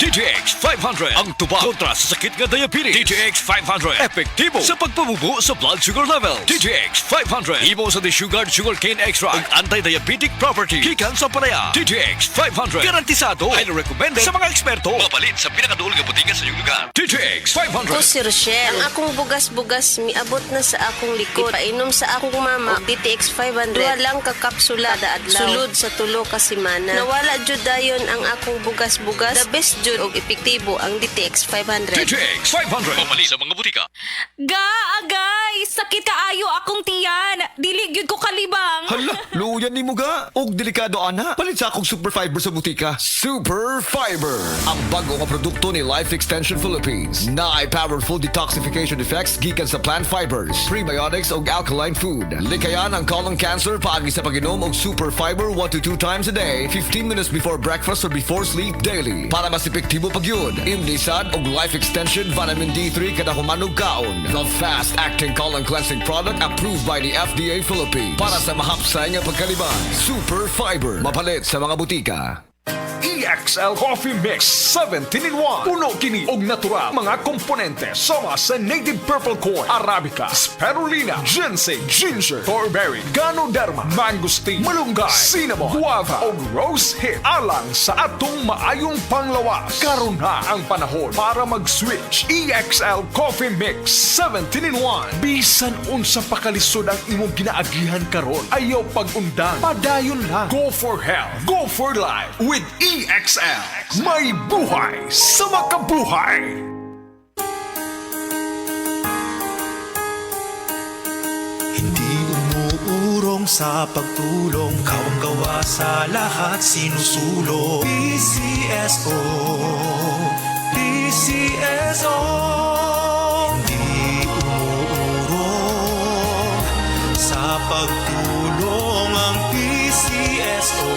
DTX 500 ang tuba kontra sa sakit nga diabetes. DTX 500 epektibo sa pagpabubo sa blood sugar level. DTX 500 imo sa sugarcane extra ang anti-diabetic property gikan sa palaya. DTX 500 garantisado, highly recommended sa mga eksperto. Mapalit sa pinakaduol nga butika sa iyong lugar. DTX 500. Ako si Rochelle. Ang akong bugas-bugas miabot na sa akong likod. Painom sa akong mama og DTX 500. Duha lang ka kapsula kada adlaw. Sulod sa tulo ka semana. Nawala jud dayon ang akong bugas-bugas. The best jud og epektibo ang DTX 500. DTX 500 mapalit sa mga butika. Agay! Sakit kaayo akong tiyan. Dili gyud ko kalibang. Hala, luyan ni mo ga. Og delikado ana. Palit sa akong Super Fiber sa butika. Super Fiber. Ang bago nga produkto ni Life Extension Philippines. Na ay powerful detoxification effects gikan sa plant fibers, prebiotics og alkaline food. Likayan ang colon cancer paagi sa pag-inom og Super Fiber 1 to 2 times a day, 15 minutes before breakfast or before sleep daily. Para mas epektibo pagyud. Imnisad og Life Extension Vitamin D3 kada humanog kaon. The fast-acting colon cleansing product approved by the FDA Philippines. Para sa mahapsay nga pagkalibang. Super Fiber. Mapalit sa mga butika. EXL Coffee Mix 17-in-1. Puno kini og natural mga komponente sama sa native purple corn, arabica, spirulina, ginseng, ginger, thornberry, ganoderma, mangosteen, malunggay, cinnamon, guava og rose hip alang sa atong maayong panglawas. Karon na ang panahon para mag-switch. EXL Coffee Mix 17-in-1. Bisan unsa pa kalisod ang imong ginaagihan karon, ayaw pag-undang, padayon lang. Go for health, go for life with EXL. May buhay sa makabuhay. Hindi umuurong sa pagtulong, ikaw ang gawa sa lahat sinusulong. PCSO, PCSO. Hindi umuurong sa pagtulong ang PCSO.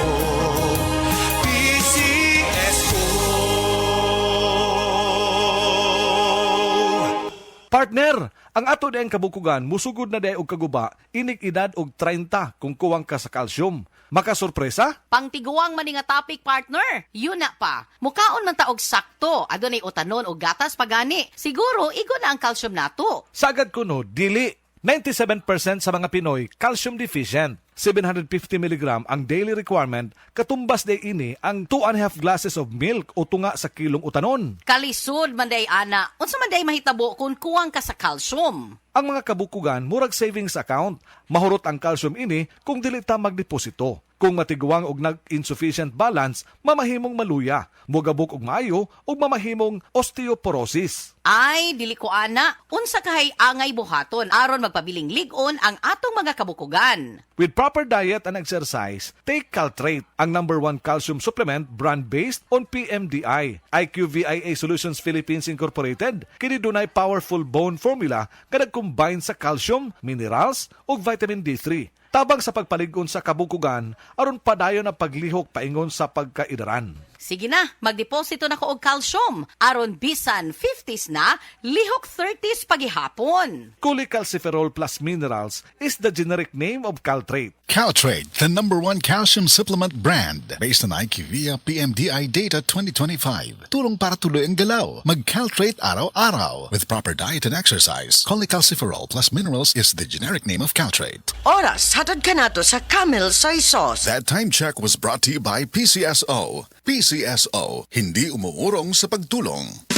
Partner, ang ato dayang kabukugan musugod na day og kaguba inig edad og 30 kung kuwang ka sa calcium. Makasurpresa? Pangtiguang mani nga topic, partner. Yun na pa. Mukaon man taog sakto. Adunay utanon og gatas pagani. Siguro igo na ang calcium nato. Sagad ko no, dili. 97% sa mga Pinoy calcium deficient. 750 mg ang daily requirement, katumbas day ini ang 2.5 glasses of milk o tunga sa kilong utanon. Kalisod man day ana. Unsa man day mahitabo kung kuwang ka sa calcium? Ang mga kabukugan, murag savings account. Mahurot ang calcium ini kung dili ta magdeposito. Kung matiguang og nag-insufficient balance, mamahimong maluya, mugabok og maayo, og mamahimong osteoporosis. Ay, dili ko ana. Unsa kahay angay buhaton aron magpabiling ligon ang atong mga kabukugan. With proper diet and exercise, take Caltrate, ang #1 calcium supplement brand based on PMDI. IQVIA Solutions Philippines Incorporated, kini dunay powerful bone formula nga nag-combine sa calcium, minerals ug vitamin D3. Tabang sa pagpaligon sa kabukugan, aron padayon ang paglihok paingon sa pagkaidaran. Sige na, magdeposito na ko og calcium. Aron bisan 50s na, lihok 30s pagihapon. Cholecalciferol plus minerals is the generic name of Caltrate. Caltrate, the #1 calcium supplement brand based on IQVIA PMDI data 2025. Tulong para tuloy ang galaw. Mag-Caltrate araw-araw with proper diet and exercise. Cholecalciferol plus minerals is the generic name of Caltrate. Oras, hatod ka na to sa Camel Soy Sauce. That time check was brought to you by PCSO. PCSO, hindi umuurong sa pagtulong.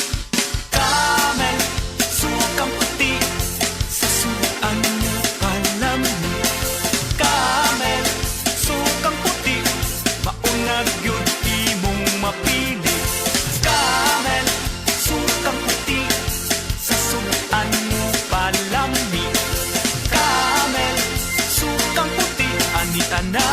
Camel, sukang puti, sa suan mo palamig. Camel, sukang puti, maunag yun imong mapili. Camel, sukang puti, sa suan mo palamig. Camel, sukang puti, anita na.